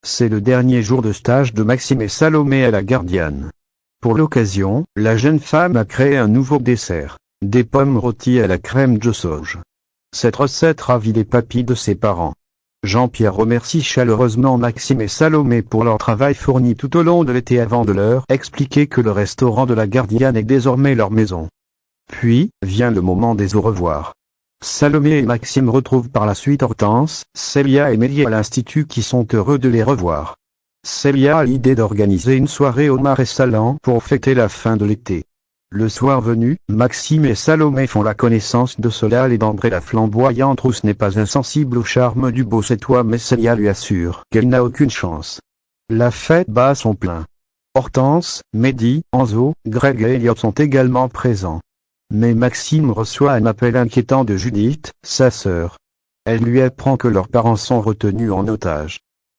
c'est le dernier jour de stage de Maxime et Salomé à la Gardienne. Pour l'occasion, la jeune femme a créé un nouveau dessert, des pommes rôties à la crème de sauge. Cette recette ravit les papilles de ses parents. Jean-Pierre remercie chaleureusement Maxime et Salomé pour leur travail fourni tout au long de l'été avant de leur expliquer que le restaurant de la Gardienne est désormais leur maison. Puis, vient le moment des au revoir. Salomé et Maxime retrouvent par la suite Hortense, Célia et Mélie à l'Institut qui sont heureux de les revoir. Célia a l'idée d'organiser une soirée au Marais Salants pour fêter la fin de l'été. Le soir venu, Maxime et Salomé font la connaissance de Solal et d'André la flamboyante rousse n'est pas insensible au charme du beau Sétois mais Célia lui assure qu'elle n'a aucune chance. La fête bat son plein. Hortense, Mehdi, Enzo, Greg et Elliot sont également présents. Mais Maxime reçoit un appel inquiétant de Judith, sa sœur. Elle lui apprend que leurs parents sont retenus en otage.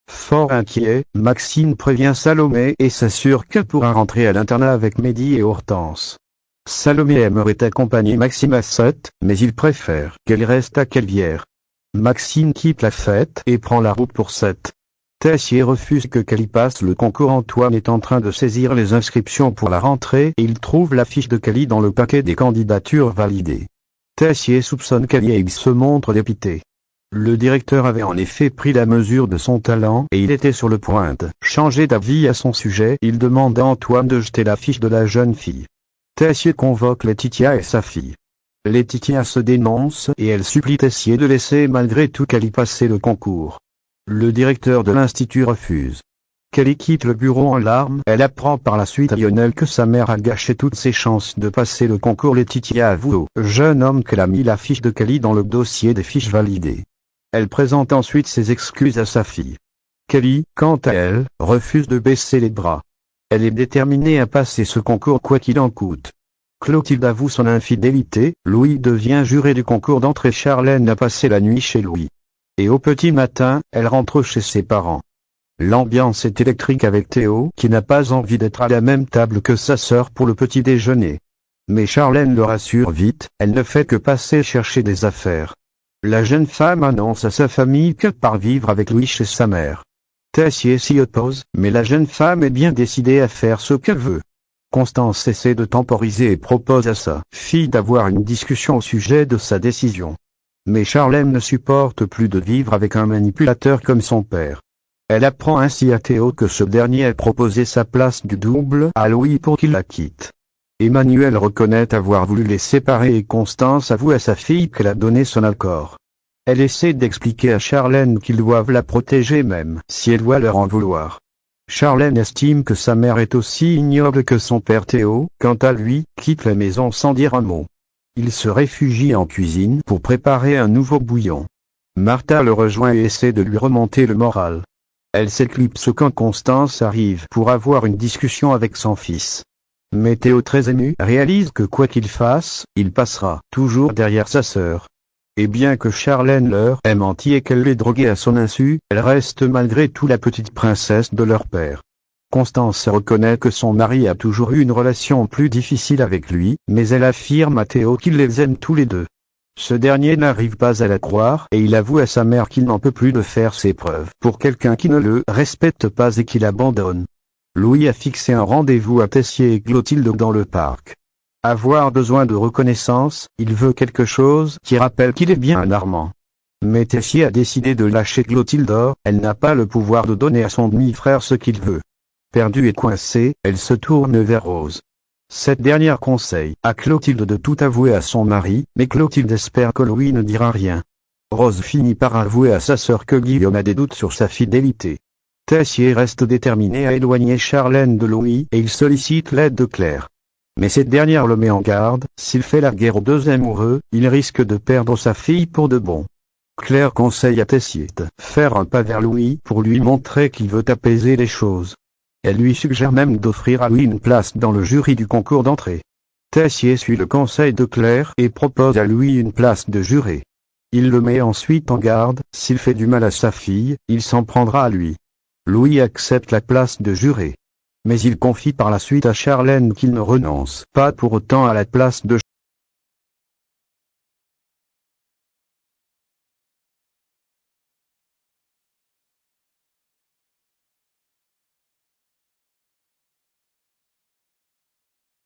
Fort inquiet, Maxime prévient Salomé et s'assure qu'elle pourra rentrer à l'internat avec Mehdi et Hortense. Salomé aimerait accompagner Maxime à Sète, mais il préfère qu'elle reste à Caluvière. Maxime quitte la fête et prend la route pour Sète. Tessier refuse que Cali passe le concours. Antoine est en train de saisir les inscriptions pour la rentrée et il trouve la fiche de Cali dans le paquet des candidatures validées. Tessier soupçonne Cali et il se montre dépité. Le directeur avait en effet pris la mesure de son talent et il était sur le point de changer d'avis à son sujet. Il demande à Antoine de jeter la fiche de la jeune fille. Tessier convoque Laetitia et sa fille. Laetitia se dénonce et elle supplie Tessier de laisser malgré tout Cali passer le concours. Le directeur de l'institut refuse. Cali quitte le bureau en larmes. Elle apprend par la suite à Lionel que sa mère a gâché toutes ses chances de passer le concours. Laetitia avoue au jeune homme qu'elle a mis la fiche de Cali dans le dossier des fiches validées. Elle présente ensuite ses excuses à sa fille. Cali, quant à elle, refuse de baisser les bras. Elle est déterminée à passer ce concours quoi qu'il en coûte. Clotilde avoue son infidélité. Louis devient juré du concours d'entrée. Charlène a passé la nuit chez Louis. Et au petit matin, elle rentre chez ses parents. L'ambiance est électrique avec Théo qui n'a pas envie d'être à la même table que sa sœur pour le petit déjeuner. Mais Charlène le rassure vite, elle ne fait que passer chercher des affaires. La jeune femme annonce à sa famille qu'elle part vivre avec Louis chez sa mère. Tessier s'y oppose, mais la jeune femme est bien décidée à faire ce qu'elle veut. Constance essaie de temporiser et propose à sa fille d'avoir une discussion au sujet de sa décision. Mais Charlène ne supporte plus de vivre avec un manipulateur comme son père. Elle apprend ainsi à Théo que ce dernier a proposé sa place du double à Louis pour qu'il la quitte. Emmanuel reconnaît avoir voulu les séparer et Constance avoue à sa fille qu'elle a donné son accord. Elle essaie d'expliquer à Charlène qu'ils doivent la protéger même si elle doit leur en vouloir. Charlène estime que sa mère est aussi ignoble que son père. Théo, quant à lui, quitte la maison sans dire un mot. Il se réfugie en cuisine pour préparer un nouveau bouillon. Martha le rejoint et essaie de lui remonter le moral. Elle s'éclipse quand Constance arrive pour avoir une discussion avec son fils. Mais Théo, très ému, réalise que quoi qu'il fasse, il passera toujours derrière sa sœur. Et bien que Charlène leur ait menti et qu'elle l'ait droguée à son insu, elle reste malgré tout la petite princesse de leur père. Constance reconnaît que son mari a toujours eu une relation plus difficile avec lui, mais elle affirme à Théo qu'il les aime tous les deux. Ce dernier n'arrive pas à la croire et il avoue à sa mère qu'il n'en peut plus de faire ses preuves pour quelqu'un qui ne le respecte pas et qui l'abandonne. Louis a fixé un rendez-vous à Tessier et Clotilde dans le parc. Avoir besoin de reconnaissance, il veut quelque chose qui rappelle qu'il est bien un Armand. Mais Tessier a décidé de lâcher Clotilde, elle n'a pas le pouvoir de donner à son demi-frère ce qu'il veut. Perdue et coincée, elle se tourne vers Rose. Cette dernière conseille à Clotilde de tout avouer à son mari, mais Clotilde espère que Louis ne dira rien. Rose finit par avouer à sa sœur que Guillaume a des doutes sur sa fidélité. Tessier reste déterminé à éloigner Charlène de Louis et il sollicite l'aide de Claire. Mais cette dernière le met en garde, s'il fait la guerre aux deux amoureux, il risque de perdre sa fille pour de bon. Claire conseille à Tessier de faire un pas vers Louis pour lui montrer qu'il veut apaiser les choses. Elle lui suggère même d'offrir à Louis une place dans le jury du concours d'entrée. Tessier suit le conseil de Claire et propose à Louis une place de juré. Il le met ensuite en garde, s'il fait du mal à sa fille, il s'en prendra à lui. Louis accepte la place de juré. Mais il confie par la suite à Charlène qu'il ne renonce pas pour autant à la place de